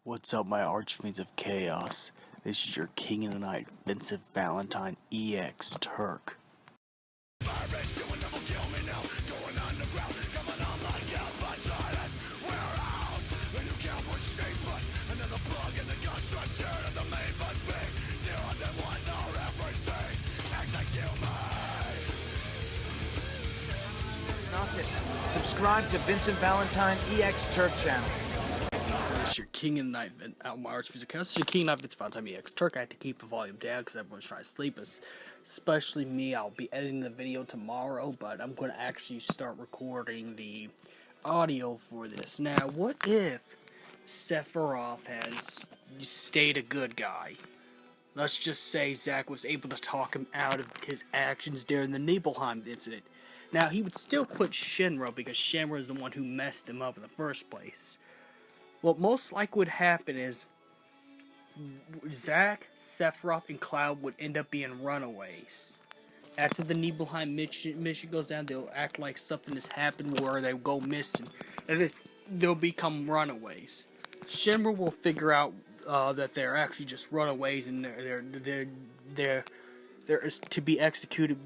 What's up, my archfiends of chaos? This is your king of the night, Vincent Valentine EX Turk. Subscribe to Vincent Valentine EX Turk channel. It's your king of the night, my archfiends of chaos. It's your king of the night, Vincent Valentine EX Turk. I had to keep the volume down because everyone's trying to sleep, especially me. I'll be editing the video tomorrow, but I'm going to actually start recording the audio for this. Now, what if Sephiroth has stayed a good guy? Let's just say Zack was able to talk him out of his actions during the Nibelheim incident. Now, he would still quit Shinra because Shinra is the one who messed him up in the first place. What most likely would happen is Zack, Sephiroth, and Cloud would end up being runaways. After the Nibelheim mission goes down, they'll act like something has happened where they go missing, and then they'll become runaways. Shinra will figure out that they're actually just runaways, and they're to be executed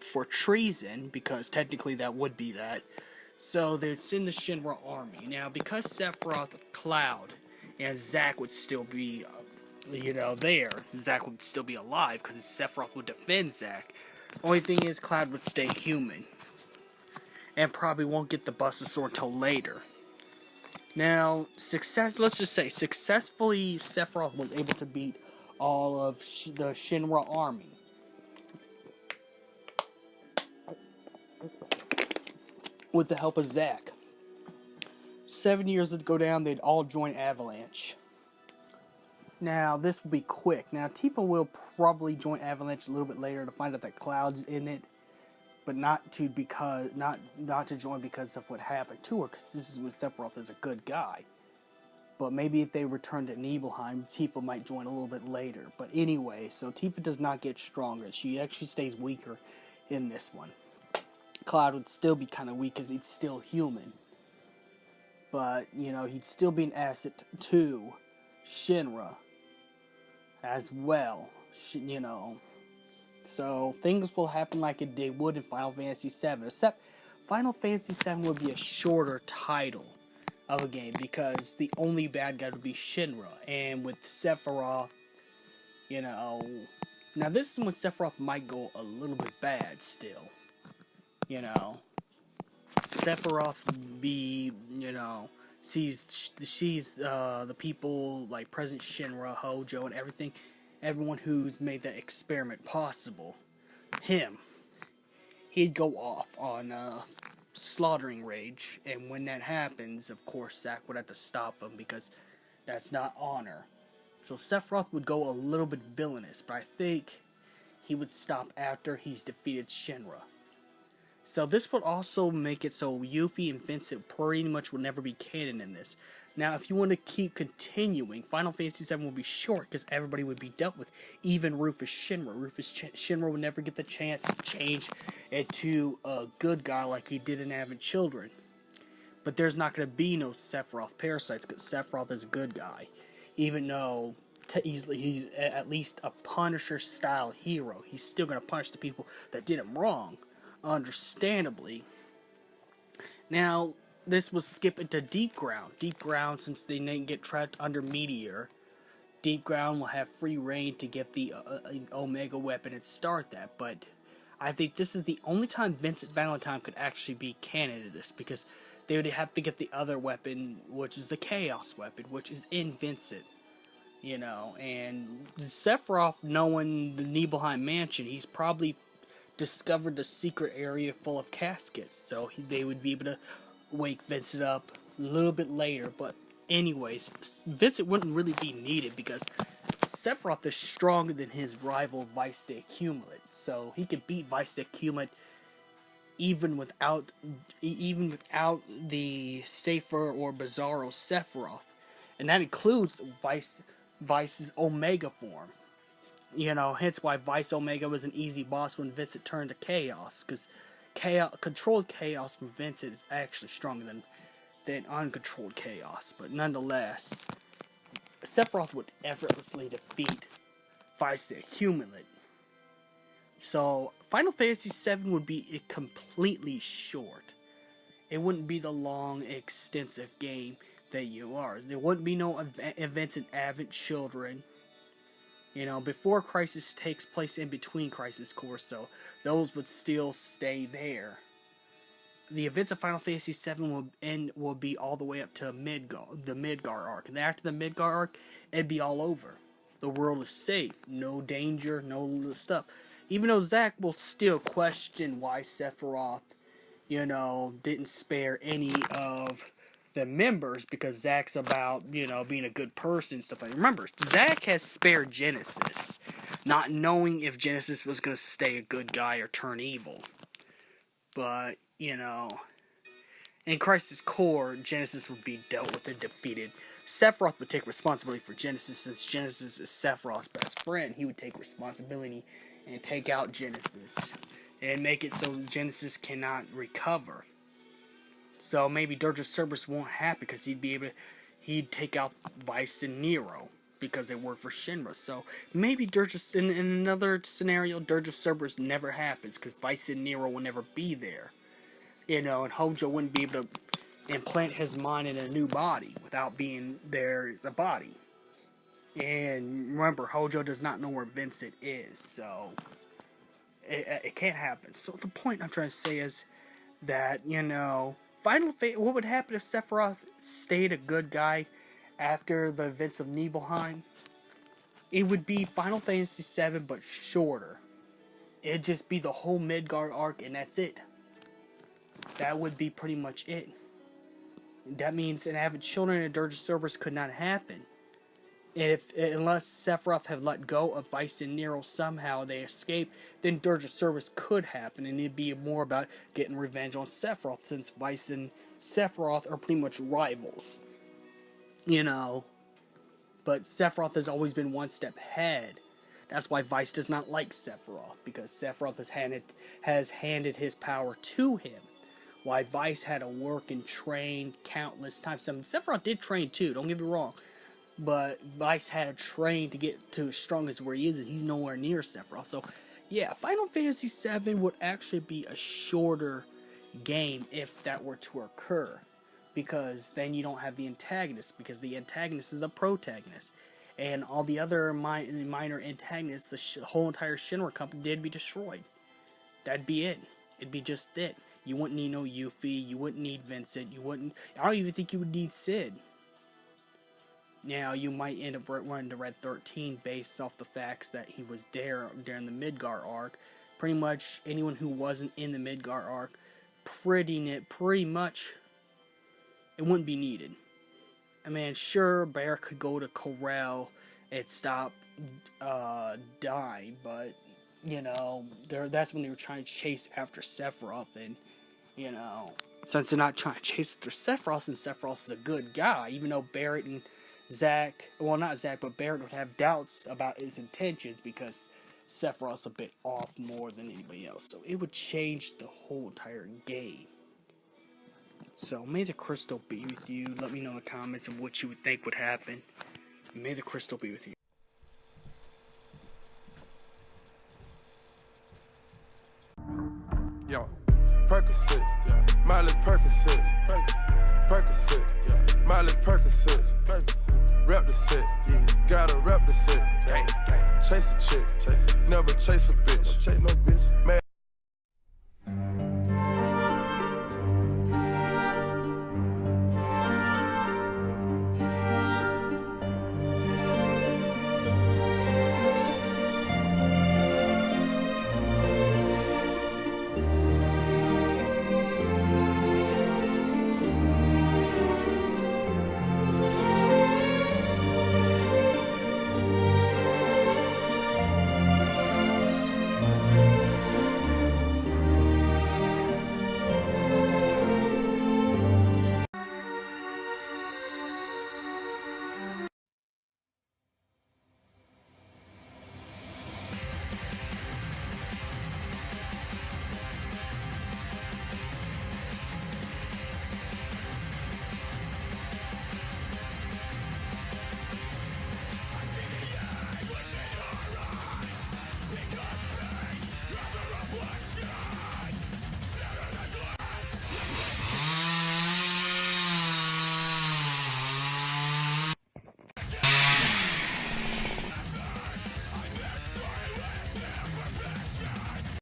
for treason, because technically that would be that. So they send the Shinra army. Now, because Sephiroth, Cloud, and Zack would still be, there, Zack would still be alive, because Sephiroth would defend Zack. Only thing is, Cloud would stay human, and probably won't get the Buster Sword until later. Now, let's just say, successfully, Sephiroth was able to beat all of the Shinra army. With the help of Zack. 7 years would go down, they'd all join Avalanche. Now, this will be quick. Now, Tifa will probably join Avalanche a little bit later to find out that Cloud's in it, but not to join because of what happened to her, because this is when Sephiroth is a good guy. But maybe if they return to Nibelheim, Tifa might join a little bit later. But anyway, so Tifa does not get stronger. She actually stays weaker in this one. Cloud would still be kind of weak because he's still human. But, he'd still be an asset to Shinra as well, So, things will happen like they would in Final Fantasy VII. Except, Final Fantasy VII would be a shorter title of a game because the only bad guy would be Shinra. And with Sephiroth, Now, this is when Sephiroth might go a little bit bad still. Sephiroth sees the people like President Shinra, Hojo, and everyone who's made that experiment possible. He'd go off on slaughtering rage, and when that happens, of course, Zack would have to stop him because that's not honor. So Sephiroth would go a little bit villainous, but I think he would stop after he's defeated Shinra. So this would also make it so Yuffie and Vincent pretty much will never be canon in this. Now, if you want to keep continuing, Final Fantasy VII will be short because everybody would be dealt with. Even Rufus Shinra. Shinra would never get the chance to change into a good guy like he did in Advent Children. But there's not going to be no Sephiroth parasites because Sephiroth is a good guy. Even though he's at least a Punisher-style hero. He's still going to punish the people that did him wrong. Understandably. Now, this will skip into Deep Ground. Deep Ground, since they didn't get trapped under Meteor, Deep Ground will have free reign to get the Omega weapon and start that. But I think this is the only time Vincent Valentine could actually be canon to this, because they would have to get the other weapon, which is the Chaos weapon, which is in Vincent. And Sephiroth, knowing the Nibelheim mansion, he's probably discovered the secret area full of caskets, so they would be able to wake Vincent up a little bit later. But anyways, Vincent wouldn't really be needed because Sephiroth is stronger than his rival Vice the Accumulate, so he could beat Vice the Accumulate even without the safer or bizarro Sephiroth, and that includes Vice's Omega form. Hence why Vice Omega was an easy boss when Vincent turned to Chaos, because controlled Chaos from Vincent is actually stronger than uncontrolled Chaos. But nonetheless, Sephiroth would effortlessly defeat VII the Accumulate. So Final Fantasy VII would be completely short. It wouldn't be the long, extensive game that you are. There wouldn't be no events in Advent Children. You know, before Crisis takes place, in between Crisis Core, so those would still stay there. The events of Final Fantasy VII will be all the way up to the Midgar arc. And after the Midgar arc, it'd be all over. The world is safe. No danger, no stuff. Even though Zack will still question why Sephiroth, you know, didn't spare any of the members, because Zack's about, you know, being a good person and stuff like that. Remember, Zack has spared Genesis, not knowing if Genesis was going to stay a good guy or turn evil. But, you know, in Crisis Core, Genesis would be dealt with and defeated. Sephiroth would take responsibility for Genesis, since Genesis is Sephiroth's best friend. He would take responsibility and take out Genesis and make it so Genesis cannot recover. So maybe Dirge of Cerberus won't happen, because he'd take out VII and Nero because they work for Shinra. So maybe in another scenario, Dirge of Cerberus never happens, because VII and Nero will never be there. You know, and Hojo wouldn't be able to implant his mind in a new body without being there as a body. And remember, Hojo does not know where Vincent is, so it can't happen. So the point I'm trying to say is that, you know, what would happen if Sephiroth stayed a good guy after the events of Nibelheim? It would be Final Fantasy VII, but shorter. It'd just be the whole Midgard arc, and that's it. That would be pretty much it. That means an Advent Children and Dirge of Cerberus could not happen. And unless Sephiroth had let go of VII and Nero somehow, they escape, then Dirge of Cerberus could happen, and it'd be more about getting revenge on Sephiroth, since VICE and Sephiroth are pretty much rivals. You know, but Sephiroth has always been one step ahead. That's why VICE does not like Sephiroth, because Sephiroth has handed his power to him. Why VICE had to work and train countless times. Sephiroth did train too, don't get me wrong. But VICE had to train to get to as strong as where he is, and he's nowhere near Sephiroth. So, yeah, Final Fantasy VII would actually be a shorter game if that were to occur. Because then you don't have the antagonist, because the antagonist is the protagonist. And all the other minor antagonists, the whole entire Shinra company, did be destroyed. That'd be it. It'd be just it. You wouldn't need no Yuffie, you wouldn't need Vincent, I don't even think you would need Sid. Now, you might end up running to Red 13 based off the facts that he was there during the Midgar arc. Pretty much anyone who wasn't in the Midgar arc, pretty much, it wouldn't be needed. I mean, sure, Bear could go to Corel and stop dying, but, you know, that's when they were trying to chase after Sephiroth, and, you know, since they're not trying to chase after Sephiroth, and Sephiroth is a good guy, even though Barrett and Zack, well, not Zack, but Barrett would have doubts about his intentions, because Sephiroth's a bit off more than anybody else, so it would change the whole entire game. So, may the crystal be with you. Let me know in the comments of what you would think would happen. May the crystal be with you. Yo, Percocet, yeah. Miley Percocet, Percocet, Miley Percocet, rep the set, yeah. Gotta rep the set, gang, gang. Chase a chick, never chase a bitch, chase no bitch, man.